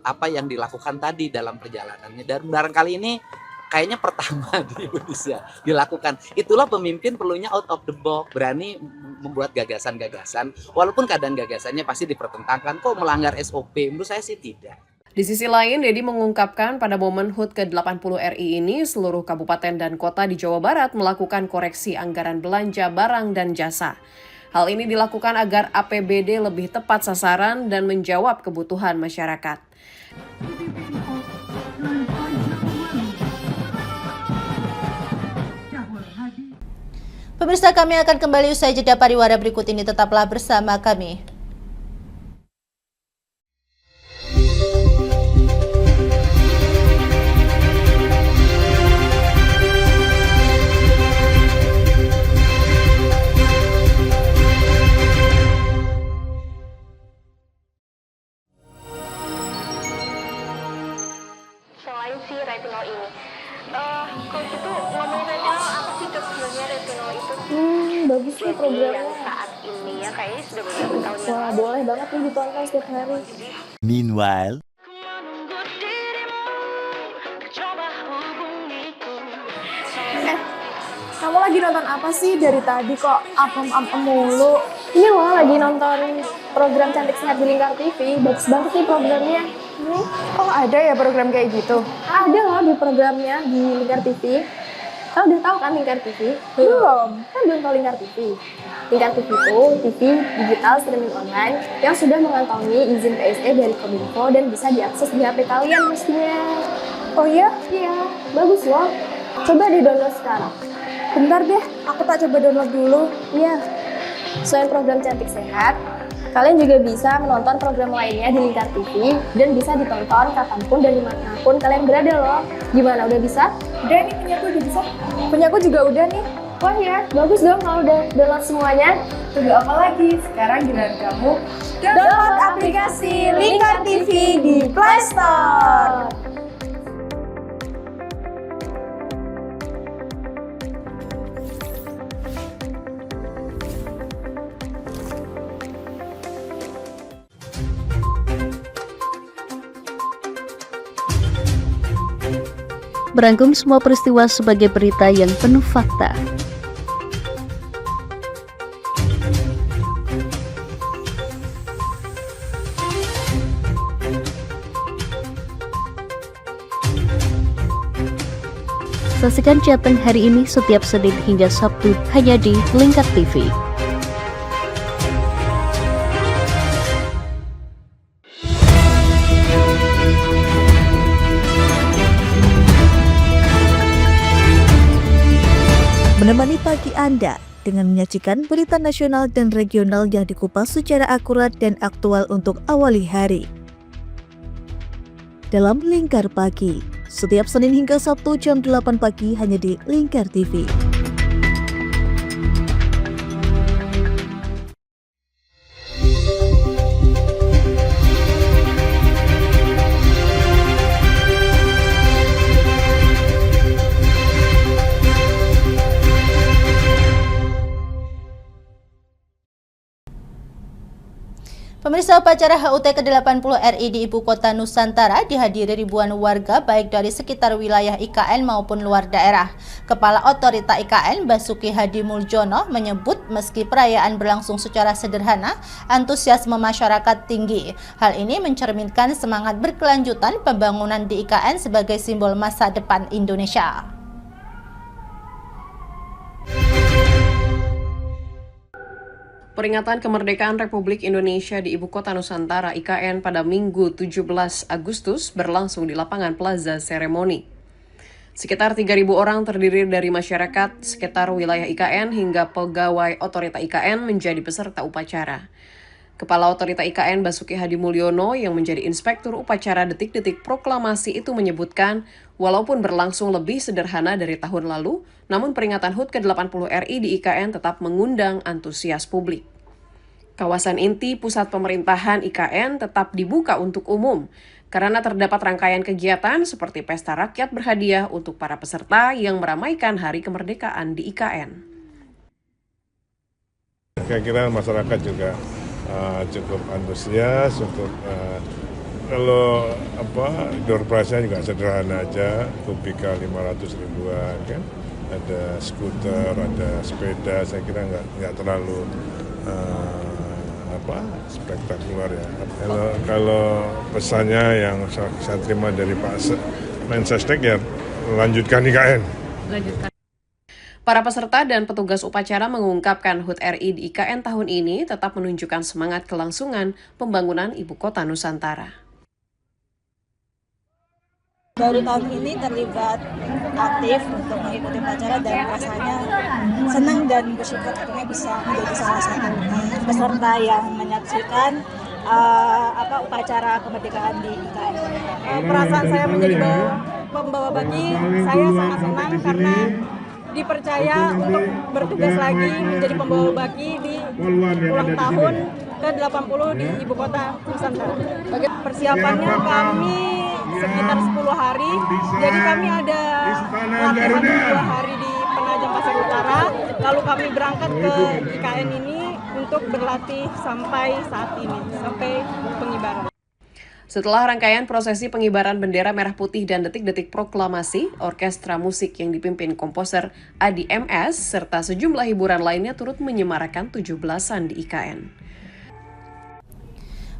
apa yang dilakukan tadi dalam perjalanannya. Dan barangkali ini kayaknya pertama di Indonesia dilakukan. Itulah pemimpin perlunya out of the box, berani membuat gagasan-gagasan. Walaupun kadang gagasannya pasti dipertentangkan, kok melanggar SOP, menurut saya sih tidak. Di sisi lain, Deddy mengungkapkan pada momen HUT ke-80 RI ini, seluruh kabupaten dan kota di Jawa Barat melakukan koreksi anggaran belanja barang dan jasa. Hal ini dilakukan agar APBD lebih tepat sasaran dan menjawab kebutuhan masyarakat. Pemirsa, kami akan kembali usai jeda pariwara berikut ini. Tetaplah bersama kami. Selain si retinol ini, kalau gitu ngomongin retinol, apa sih dok sebenarnya retinol itu? Bagus nih programnya. Yang saat ini ya kayaknya sudah beberapa tahun yang Wah, lalu. boleh banget nih ditonton setiap hari. Meanwhile, Kamu lagi nonton apa sih dari tadi kok apem-apem mulu? Ini loh lagi nonton program Cantik Sehat di Lingkar TV. Bagus banget nih programnya. Oh ada ya program kayak gitu? Ada loh di programnya di Lingkar TV. Kau udah tahu kan Lingkar TV? Belum. Kan belum tahu Lingkar TV. Lingkar TV itu TV digital streaming online yang sudah mengantongi izin PSE dari Kominfo dan bisa diakses di HP kalian mestinya. Oh iya? Iya, bagus loh. Coba di-download sekarang. Bentar deh, aku tak coba download dulu. Iya. Selain program Cantik Sehat, kalian juga bisa menonton program lainnya di Lingkar TV dan bisa ditonton kapanpun dan dimanapun kalian berada loh. Gimana, udah bisa? Udah nih, punyaku udah bisa. Punyaku juga udah nih. Wah ya, bagus dong kalau udah download semuanya. Tunggu apa lagi? Sekarang giliran kamu download aplikasi Lingkar TV di Play Store. merangkum semua peristiwa sebagai berita yang penuh fakta. Saksikan Jateng hari ini setiap Senin hingga Sabtu hanya di Lingkar TV. Menemani pagi Anda dengan menyajikan berita nasional dan regional yang dikupas secara akurat dan aktual untuk awali hari. Dalam Lingkar Pagi, setiap Senin hingga Sabtu jam 8 pagi hanya di Lingkar TV. Pemirsa, upacara HUT ke-80 RI di Ibu Kota Nusantara dihadiri ribuan warga baik dari sekitar wilayah IKN maupun luar daerah. Kepala Otorita IKN Basuki Hadi Muljono menyebut meski perayaan berlangsung secara sederhana, antusiasme masyarakat tinggi. Hal ini mencerminkan semangat berkelanjutan pembangunan di IKN sebagai simbol masa depan Indonesia. Peringatan Kemerdekaan Republik Indonesia di Ibu Kota Nusantara IKN pada Minggu 17 Agustus berlangsung di lapangan Plaza Seremoni. Sekitar 3.000 orang terdiri dari masyarakat sekitar wilayah IKN hingga pegawai Otorita IKN menjadi peserta upacara. Kepala Otorita IKN Basuki Hadi Mulyono yang menjadi inspektur upacara detik-detik proklamasi itu menyebutkan, walaupun berlangsung lebih sederhana dari tahun lalu, namun peringatan HUT ke-80 RI di IKN tetap mengundang antusias publik. Kawasan inti pusat pemerintahan IKN tetap dibuka untuk umum, karena terdapat rangkaian kegiatan seperti pesta rakyat berhadiah untuk para peserta yang meramaikan Hari Kemerdekaan di IKN. Kira-kira masyarakat juga cukup antusias untuk kalau door price-nya juga sederhana aja, kubika 500 ribuan kan, ada skuter, ada sepeda, saya kira nggak terlalu spektakuler ya. Kalau pesannya yang saya terima dari Pak Mensesnek ya lanjutkan IKN. Para peserta dan petugas upacara mengungkapkan HUT RI di IKN tahun ini tetap menunjukkan semangat kelangsungan pembangunan Ibu Kota Nusantara. Baru tahun ini terlibat aktif untuk mengikuti upacara dan rasanya senang dan bersyukur akhirnya bisa menjadi salah satu peserta yang menyaksikan upacara kemerdekaan di IKN. Perasaan saya menjadi pembawa baki, saya sangat senang karena dipercaya untuk bertugas lagi menjadi pembawa baki di ulang tahun ke-80 di Ibu Kota Nusantara. Persiapannya kami sekitar 10 hari, jadi kami ada latihan 2 hari di Penajam Pasir Utara, lalu kami berangkat ke IKN ini untuk berlatih sampai saat ini, sampai pengibaran. Setelah rangkaian prosesi pengibaran bendera merah putih dan detik-detik proklamasi, orkestra musik yang dipimpin komposer Adi MS serta sejumlah hiburan lainnya turut menyemarakan 17-an di IKN.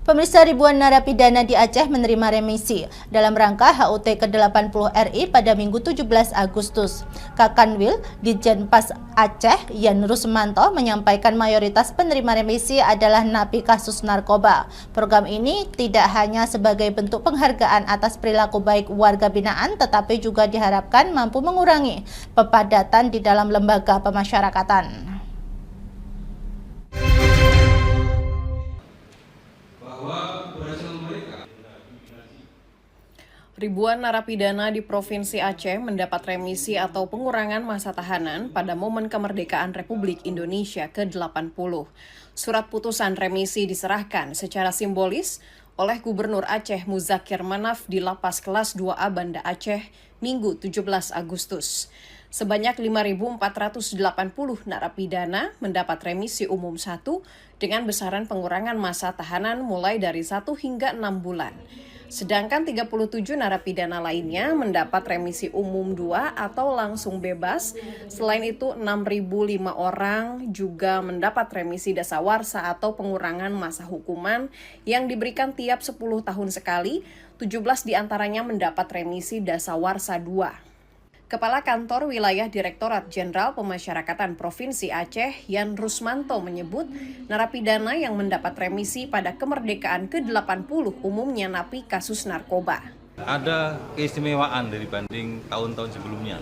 Pemirsa, ribuan narapidana di Aceh menerima remisi dalam rangka HUT ke-80 RI pada Minggu 17 Agustus. Kakanwil Ditjenpas Aceh Yan Rusmanto menyampaikan mayoritas penerima remisi adalah napi kasus narkoba. Program ini tidak hanya sebagai bentuk penghargaan atas perilaku baik warga binaan, tetapi juga diharapkan mampu mengurangi pepadatan di dalam lembaga pemasyarakatan. Ribuan narapidana di Provinsi Aceh mendapat remisi atau pengurangan masa tahanan pada momen kemerdekaan Republik Indonesia ke-80. Surat putusan remisi diserahkan secara simbolis oleh Gubernur Aceh Muzakir Manaf di Lapas Kelas 2A Banda Aceh, Minggu 17 Agustus. Sebanyak 5.480 narapidana mendapat remisi umum 1 dengan besaran pengurangan masa tahanan mulai dari 1 hingga 6 bulan. Sedangkan 37 narapidana lainnya mendapat remisi umum 2 atau langsung bebas. Selain itu 6.005 orang juga mendapat remisi dasawarsa atau pengurangan masa hukuman yang diberikan tiap 10 tahun sekali. 17 diantaranya mendapat remisi dasawarsa 2. Kepala Kantor Wilayah Direktorat Jenderal Pemasyarakatan Provinsi Aceh, Yan Rusmanto menyebut narapidana yang mendapat remisi pada kemerdekaan ke-80 umumnya napi kasus narkoba. Ada keistimewaan dibanding tahun-tahun sebelumnya,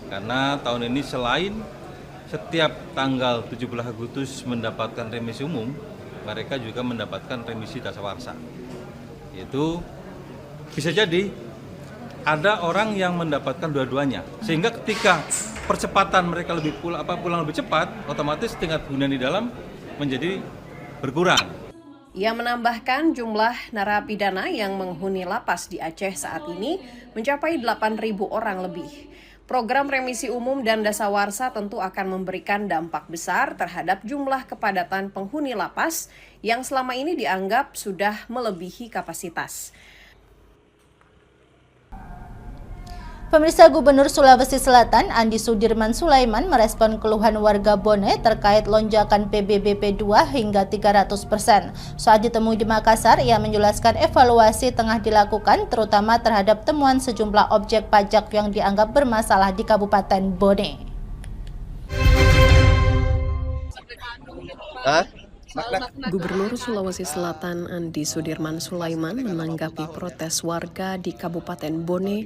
karena tahun ini selain setiap tanggal 17 Agustus mendapatkan remisi umum, mereka juga mendapatkan remisi dasawarsa. Itu bisa jadi ada orang yang mendapatkan dua-duanya, sehingga ketika percepatan mereka pulang lebih cepat, otomatis tingkat hunian di dalam menjadi berkurang. Ia menambahkan jumlah narapidana yang menghuni lapas di Aceh saat ini mencapai 8.000 orang lebih. Program remisi umum dan dasawarsa tentu akan memberikan dampak besar terhadap jumlah kepadatan penghuni lapas yang selama ini dianggap sudah melebihi kapasitas. Pemirsa, Gubernur Sulawesi Selatan Andi Sudirman Sulaiman merespon keluhan warga Bone terkait lonjakan PBBP 2 hingga 300%. Saat ditemui di Makassar, ia menjelaskan evaluasi tengah dilakukan terutama terhadap temuan sejumlah objek pajak yang dianggap bermasalah di Kabupaten Bone. Gubernur Sulawesi Selatan Andi Sudirman Sulaiman menanggapi protes warga di Kabupaten Bone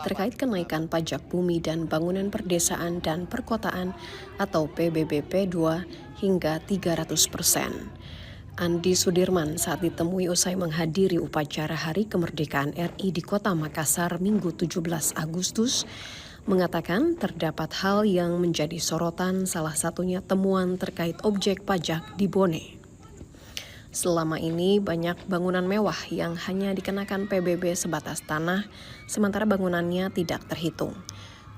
terkait kenaikan pajak bumi dan bangunan perdesaan dan perkotaan atau PBBP 2 hingga 300%. Andi Sudirman saat ditemui usai menghadiri upacara Hari Kemerdekaan RI di Kota Makassar Minggu 17 Agustus, mengatakan terdapat hal yang menjadi sorotan, salah satunya temuan terkait objek pajak di Bone. Selama ini banyak bangunan mewah yang hanya dikenakan PBB sebatas tanah, sementara bangunannya tidak terhitung.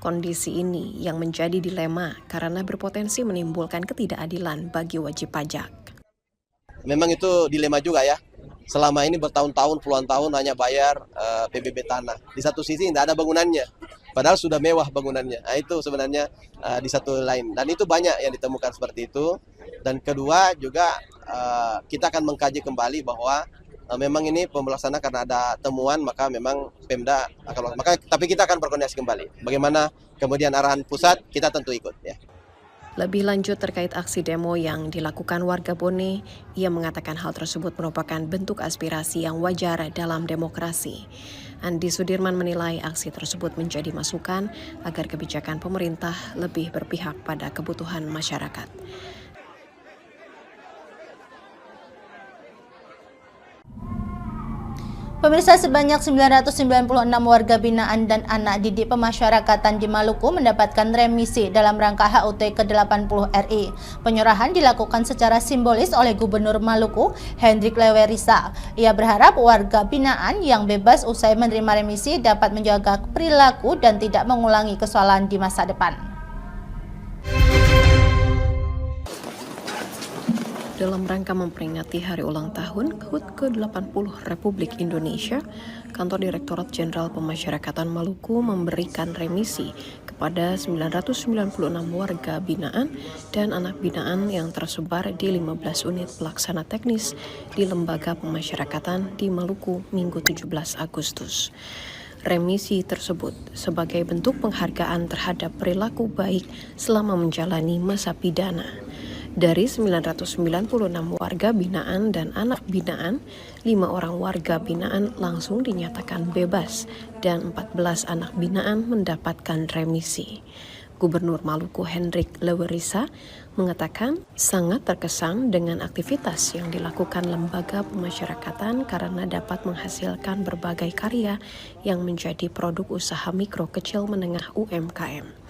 Kondisi ini yang menjadi dilema karena berpotensi menimbulkan ketidakadilan bagi wajib pajak. Memang itu dilema juga ya. Selama ini bertahun-tahun, puluhan tahun hanya bayar PBB tanah. Di satu sisi tidak ada bangunannya, padahal sudah mewah bangunannya. Nah, itu sebenarnya di satu lain. Dan itu banyak yang ditemukan seperti itu. Dan kedua juga kita akan mengkaji kembali bahwa memang ini pemelaksana karena ada temuan, maka memang Pemda akan tapi kita akan berkoordinasi kembali. Bagaimana kemudian arahan pusat, kita tentu ikut ya. Lebih lanjut terkait aksi demo yang dilakukan warga Bone, ia mengatakan hal tersebut merupakan bentuk aspirasi yang wajar dalam demokrasi. Andi Sudirman menilai aksi tersebut menjadi masukan agar kebijakan pemerintah lebih berpihak pada kebutuhan masyarakat. Pemirsa, sebanyak 996 warga binaan dan anak didik pemasyarakatan di Maluku mendapatkan remisi dalam rangka HUT ke-80 RI. Penyerahan dilakukan secara simbolis oleh Gubernur Maluku, Hendrik Lewerisa. Ia berharap warga binaan yang bebas usai menerima remisi dapat menjaga perilaku dan tidak mengulangi kesalahan di masa depan. Dalam rangka memperingati hari ulang tahun HUT ke-80 Republik Indonesia, Kantor Direktorat Jenderal Pemasyarakatan Maluku memberikan remisi kepada 996 warga binaan dan anak binaan yang tersebar di 15 unit pelaksana teknis di Lembaga Pemasyarakatan di Maluku Minggu 17 Agustus. Remisi tersebut sebagai bentuk penghargaan terhadap perilaku baik selama menjalani masa pidana. Dari 996 warga binaan dan anak binaan, 5 orang warga binaan langsung dinyatakan bebas dan 14 anak binaan mendapatkan remisi. Gubernur Maluku Hendrik Lewerisa mengatakan sangat terkesan dengan aktivitas yang dilakukan lembaga pemasyarakatan karena dapat menghasilkan berbagai karya yang menjadi produk usaha mikro kecil menengah UMKM.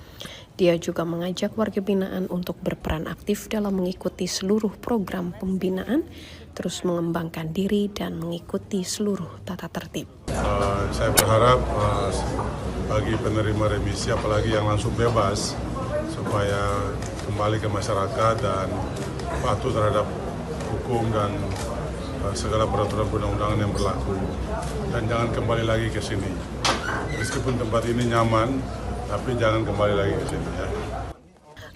Dia juga mengajak warga binaan untuk berperan aktif dalam mengikuti seluruh program pembinaan, terus mengembangkan diri dan mengikuti seluruh tata tertib. Saya berharap bagi penerima remisi, apalagi yang langsung bebas, supaya kembali ke masyarakat dan patuh terhadap hukum dan segala peraturan perundang-undangan yang berlaku dan jangan kembali lagi ke sini. Meskipun tempat ini nyaman, tapi jangan kembali lagi ke sini ya.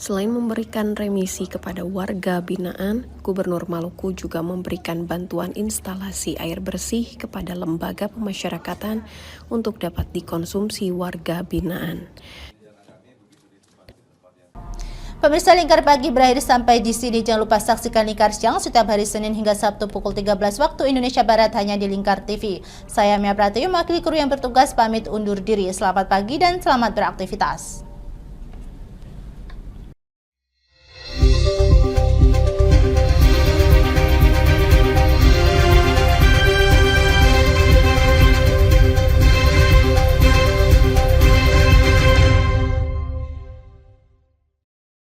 Selain memberikan remisi kepada warga binaan, Gubernur Maluku juga memberikan bantuan instalasi air bersih kepada lembaga pemasyarakatan untuk dapat dikonsumsi warga binaan. Pemirsa, Lingkar Pagi berakhir sampai di sini. Jangan lupa saksikan Lingkar Siang setiap hari Senin hingga Sabtu pukul 13 waktu Indonesia Barat hanya di Lingkar TV. Saya Mia Pratiwi, mewakili kru yang bertugas pamit undur diri. Selamat pagi dan selamat beraktivitas.